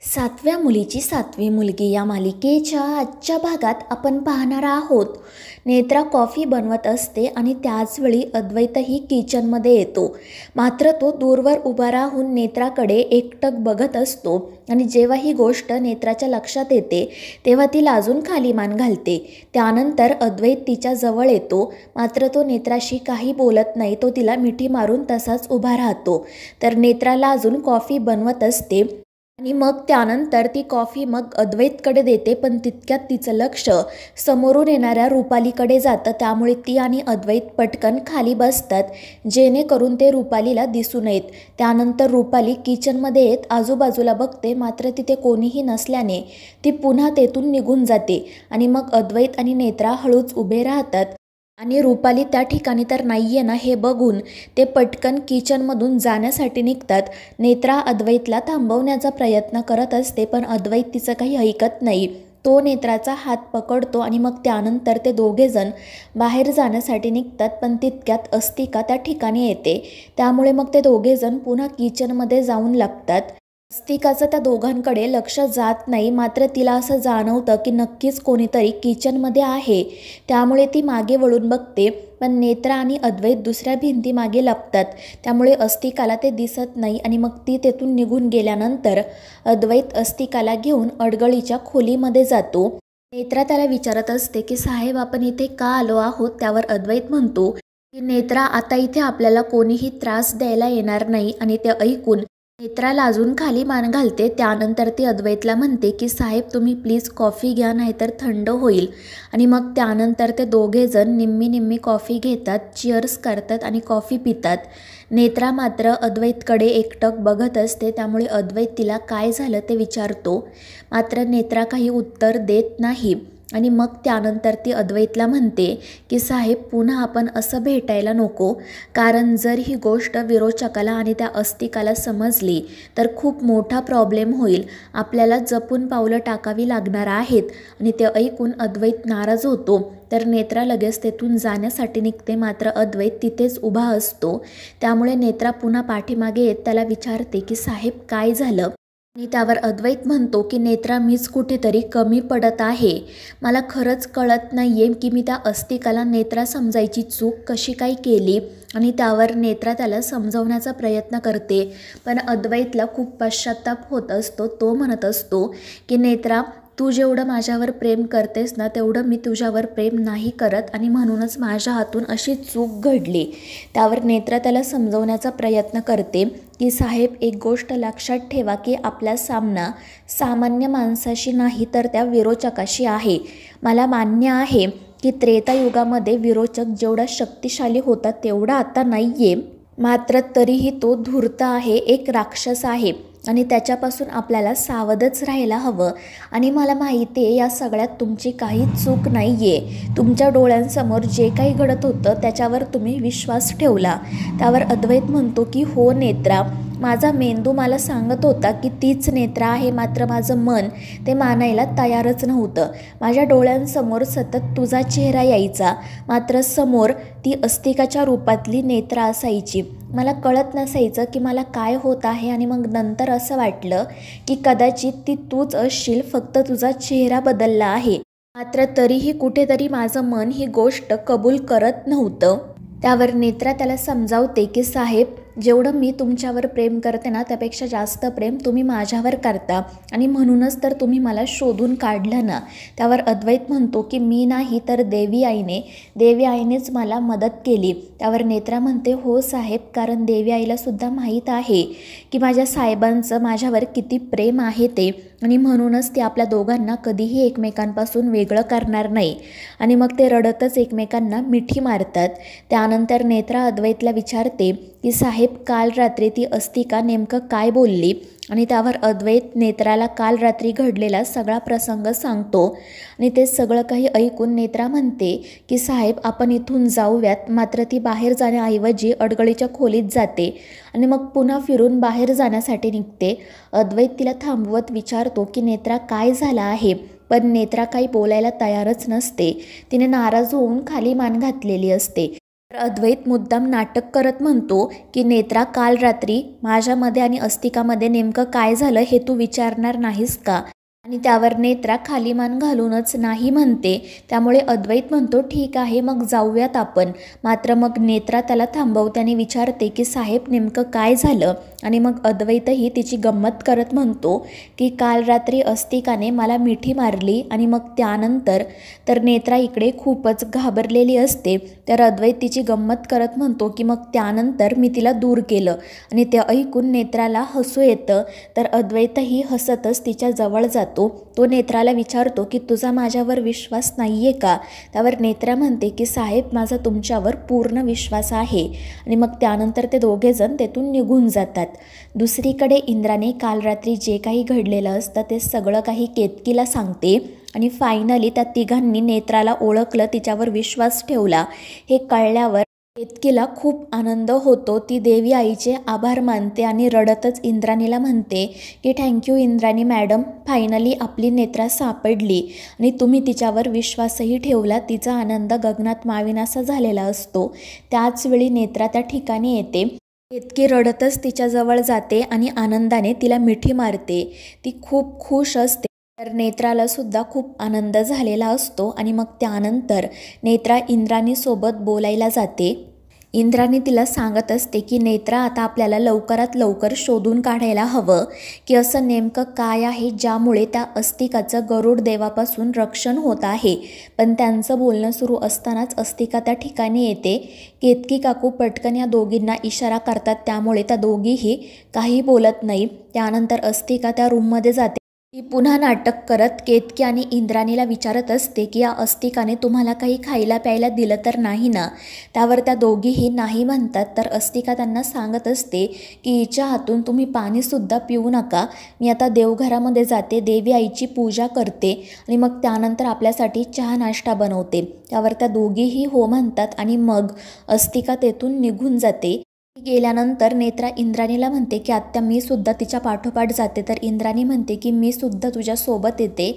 सातव्या मुलीची सातवी मुलगी या मालिकेच्या आजच्या भागात आपण पाहणार आहोत. नेत्रा कॉफी बनवत असते आणि त्याचवेळी अद्वैतही किचनमध्ये येतो. मात्र तो दूरवर उभा राहून नेत्राकडे एकटक बघत असतो आणि जेव्हा ही गोष्ट नेत्राच्या लक्षात येते तेव्हा ती लाजून खाली मान घालते. त्यानंतर अद्वैत तिच्या जवळ येतो, मात्र तो नेत्राशी काही बोलत नाही. तो तिला मिठी मारून तसाच उभा राहतो. तर नेत्रा लाजून कॉफी बनवत असते आणि मग त्यानंतर ती कॉफी मग अद्वैतकडे देते. पण तितक्यात तिचं लक्ष समोरून येणाऱ्या रुपालीकडे जातं. त्यामुळे ती आणि अद्वैत पटकन खाली बसतात, जेणेकरून ते रुपालीला दिसू नयेत. त्यानंतर रुपाली किचनमध्ये येत आजूबाजूला बघते, मात्र तिथे कोणीही नसल्याने ती पुन्हा तेथून निघून जाते. आणि मग अद्वैत आणि नेत्रा हळूच उभे राहतात आणि रुपाली त्या ठिकाणी तर नाहीये ना हे बघून ते पटकन किचनमधून जाण्यासाठी निघतात. नेत्रा अद्वैतला थांबवण्याचा प्रयत्न करत असते, पण अद्वैत तिचं काही ऐकत नाही. तो नेत्राचा हात पकडतो आणि मग त्यानंतर ते दोघेजण बाहेर जाण्यासाठी निघतात. पण तितक्यात अस्तिका त्या ठिकाणी येते. त्यामुळे मग ते दोघेजण पुन्हा किचनमध्ये जाऊन लागतात. अस्तिकाचं त्या दोघांकडे लक्ष जात नाही, मात्र तिला असं जाणवतं की नक्कीच कोणीतरी किचनमध्ये आहे. त्यामुळे ती मागे वळून बघते, पण नेत्रा आणि अद्वैत दुसऱ्या भिंतीमागे लपतात. त्यामुळे अस्तिकाला ते दिसत नाही आणि मग ती तेथून निघून गेल्यानंतर अद्वैत अस्तिकाला घेऊन अडगळीच्या खोलीमध्ये जातो. नेत्रा त्याला विचारत असते की साहेब, आपण इथे का आलो आहोत? त्यावर अद्वैत म्हणतो की नेत्रा, आता इथे आपल्याला कोणीही त्रास द्यायला येणार नाही. आणि ते ऐकून नेत्रा लाजून खाली मान घालते. त्यानंतर ती अद्वैतला म्हणते की साहेब, तुम्ही प्लीज कॉफी घ्या, नाहीतर थंड होईल. आणि मग त्यानंतर ते दोघेजण निम्मी निम्मी कॉफी घेतात, चिअर्स करतात आणि कॉफी पितात. नेत्रा मात्र अद्वैतकडे एकटक बघत असते. त्यामुळे अद्वैत तिला काय झालं ते विचारतो, मात्र नेत्रा काही उत्तर देत नाही. आणि मग त्यानंतर ती अद्वैतला म्हणते की साहेब, पुन्हा आपण असं भेटायला नको, कारण जर ही गोष्ट विरोचकाला आणि त्या अस्तिकाला समजली तर खूप मोठा प्रॉब्लेम होईल. आपल्याला जपून पावलं टाकावी लागणार आहेत. आणि ते ऐकून अद्वैत नाराज होतो. तर नेत्रा लगेच तेथून जाण्यासाठी निघते, मात्र अद्वैत तिथेच उभा असतो. त्यामुळे नेत्रा पुन्हा पाठीमागे येत त्याला विचारते की साहेब, काय झालं? आणि त्यावर अद्वैत म्हणतो की नेत्रा, मीच कुठेतरी कमी पडत आहे. मला खरंच कळत नाहीये की मी त्या अस्तिकाला नेत्रा समजायची चूक कशी काय केली. आणि त्यावर नेत्रा त्याला समजवण्याचा प्रयत्न करते, पण अद्वैतला खूप पश्चाताप होत असतो. तो म्हणत असतो की नेत्रा, तू जेवढं माझ्यावर प्रेम करतेस ना, तेवढं मी तुझ्यावर प्रेम नाही करत, आणि म्हणूनच माझ्या हातून अशी चूक घडली. त्यावर नेत्रा त्याला समजवण्याचा प्रयत्न करते की साहेब, एक गोष्ट लक्षात ठेवा की आपला सामना सामान्य माणसाशी नाही तर त्या विरोचकाशी आहे. मला मान्य आहे की त्रेतायुगामध्ये विरोचक जेवढा शक्तिशाली होता तेवढा आता नाही आहे, मात्र तरीही तो धूर्त आहे, एक राक्षस आहे. आणि त्याच्यापासून आपल्याला सावधच राहायला हवं. आणि मला माहिती आहे या सगळ्यात तुमची काही चूक नाही आहे. तुमच्या डोळ्यांसमोर जे काही घडत होतं त्याच्यावर तुम्ही विश्वास ठेवला. त्यावर अद्वैत म्हणतो की हो नेत्रा, माझा मेंदू मला सांगत होता की तीच नेत्रा आहे, मात्र माझं मन ते मानायला तयारच नव्हतं. माझ्या डोळ्यांसमोर सतत तुझा चेहरा यायचा, मात्र समोर ती अस्तिकाच्या रूपातली नेत्रा असायची. मला कळत नसायचं की मला काय होत आहे. आणि मग नंतर असं वाटलं की कदाचित ती तूच असशील, फक्त तुझा चेहरा बदलला आहे. मात्र तरीही कुठेतरी माझं मन ही गोष्ट कबूल करत नव्हतं. त्यावर नेत्रा त्याला समजावते की साहेब, जेवढं मी तुमच्यावर प्रेम करते ना, त्यापेक्षा जास्त प्रेम तुम्ही माझ्यावर करता, आणि म्हणूनच तर तुम्ही मला शोधून काढलं ना. त्यावर अद्वैत म्हणतो की मी नाही तर देवी आईनेच मला मदत केली. त्यावर नेत्रा म्हणते हो साहेब, कारण देवी आईला सुद्धा माहीत आहे की माझ्या साहेबांचं माझ्यावर किती प्रेम आहे ते, आणि म्हणूनच ते आपल्या दोघांना कधीही एकमेकांपासून वेगळं करणार नाही. आणि मग ते रडतच एकमेकांना मिठी मारतात. त्यानंतर नेत्रा अद्वैतला विचारते की साहेब, काल रात्री ती अस्तिका नेमकं काय बोलली? आणि त्यावर अद्वैत नेत्राला काल रात्री घडलेला सगळा प्रसंग सांगतो. आणि ते सगळं काही ऐकून नेत्रा म्हणते की साहेब, आपण इथून जाऊयात. मात्र ती बाहेर जाण्याऐवजी अडगळीच्या खोलीत जाते आणि मग पुन्हा फिरून बाहेर जाण्यासाठी निघते. अद्वैत तिला थांबवत विचारतो की नेत्रा, काय झालं आहे? पण नेत्रा काही बोलायला तयारच नसते. तिने नाराज होऊन खाली मान घातलेली असते. तर अद्वैत मुद्दाम नाटक करत म्हणतो की नेत्रा, काल रात्री माझ्यामध्ये आणि अस्तिकामध्ये नेमकं काय झालं हे तू विचारणार नाहीस का? आणि त्यावर नेत्रा खाली मान घालूनच नाही म्हणते. त्यामुळे अद्वैत म्हणतो ठीक आहे मग जाऊयात आपण. मात्र मग नेत्रा त्याला थांबवते आणि विचारते की साहेब नेमकं काय झालं? आणि मग अद्वैतही तिची गंमत करत म्हणतो की काल रात्री अस्तिकाने मला मिठी मारली आणि मग त्यानंतर तर नेत्रा इकडे खूपच घाबरलेली असते. तर अद्वैत तिची गंमत करत म्हणतो की मग त्यानंतर मी तिला दूर केलं आणि ते ऐकून नेत्राला हसू येतं. तर अद्वैतही हसतच तिच्या जवळ जातो. तो नेत्राला विचारतो की तुझा माझ्यावर विश्वास नाही आहे का? त्यावर नेत्रा म्हणते की साहेब माझा तुमच्यावर पूर्ण विश्वास आहे. आणि मग त्यानंतर ते दोघेजण तेथून निघून जातात. दुसरीकडे इंद्राने काल रात्री जे काही घडलेलं असतं ते सगळं काही केतकीला सांगते आणि फायनली त्या तिघांनी नेत्राला ओळखलं, तिच्यावर विश्वास ठेवला हे कळल्यावर केतकीला खूप आनंद होतो. ती देवी आईचे आभार मानते आणि रडतच इंद्राणीला म्हणते की थँक्यू इंद्राणी मॅडम, फायनली आपली नेत्रा सापडली आणि तुम्ही तिच्यावर विश्वासही ठेवला. तिचा आनंद गगनात मावेनासा झालेला असतो. त्याचवेळी नेत्रा त्या ठिकाणी येते. केतकी रडतच तिच्याजवळ जाते आणि आनंदाने तिला मिठी मारते. ती खूप खुश असते. तर नेत्राला सुद्धा खूप आनंद झालेला असतो. आणि मग त्यानंतर नेत्रा इंद्राणीसोबत बोलायला जाते. इंद्राणी तिला सांगत असते की नेत्रा, आता आपल्याला लवकरात लवकर शोधून काढायला हवं की असं नेमकं काय आहे ज्यामुळे त्या अस्तिकाचं गरुड देवापासून रक्षण होत आहे. पण त्यांचं बोलणं सुरू असतानाच अस्तिका त्या ठिकाणी येते. केतकी काकू पटकन या दोघींना इशारा करतात, त्यामुळे त्या दोघीही काही बोलत नाही. त्यानंतर अस्तिका त्या रूममध्ये जाते. ती पुन्हा नाटक करत केतकी आणि इंद्राणीला विचारत असते की या अस्तिकाने तुम्हाला काही खायला प्यायला दिलं तर नाही ना? त्यावर त्या दोघीही नाही म्हणतात. तर अस्तिका त्यांना सांगत असते की हिच्या हातून तुम्ही पाणीसुद्धा पिऊ नका. मी आता देवघरामध्ये जाते, देवी आईची पूजा करते आणि मग त्यानंतर आपल्यासाठी चहा नाश्ता बनवते. त्यावर त्या दोघीही हो म्हणतात आणि मग अस्तिका तेथून निघून जाते. गेल्यानंतर नेत्रा इंद्राणीला म्हणते की आत्या, मी सुद्धा तिच्या पाठोपाठ जाते. तर इंद्राणी म्हणते की मी सुद्धा तुझ्यासोबत येते.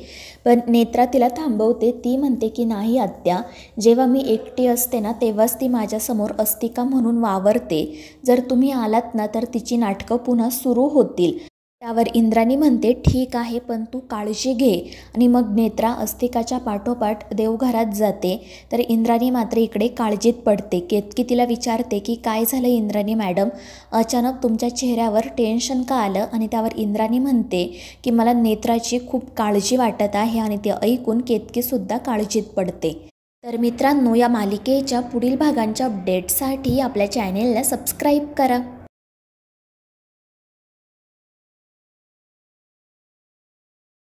पण नेत्रा तिला थांबवते. ती म्हणते की नाही आत्या, जेव्हा मी एकटी असते ना तेव्हाच ती माझ्यासमोर अस्तिका म्हणून वावरते. जर तुम्ही आलात ना तर तिची नाटकं पुन्हा सुरू होतील. त्यावर इंद्राणी म्हणते ठीक आहे, पण तू काळजी घे. आणि मग नेत्रा अस्तिकाच्या पाठोपाठ देवघरात जाते. तर इंद्राणी मात्र इकडे काळजीत पडते. केतकी तिला विचारते की काय झालं इंद्राणी मॅडम, अचानक तुमच्या चेहऱ्यावर टेन्शन का आलं? आणि त्यावर इंद्राणी म्हणते की मला नेत्राची खूप काळजी वाटत आहे. आणि ते ऐकून केतकीसुद्धा काळजीत पडते. तर मित्रांनो, या मालिकेच्या पुढील भागांच्या अपडेटसाठी आपल्या चॅनेलला सबस्क्राईब करा.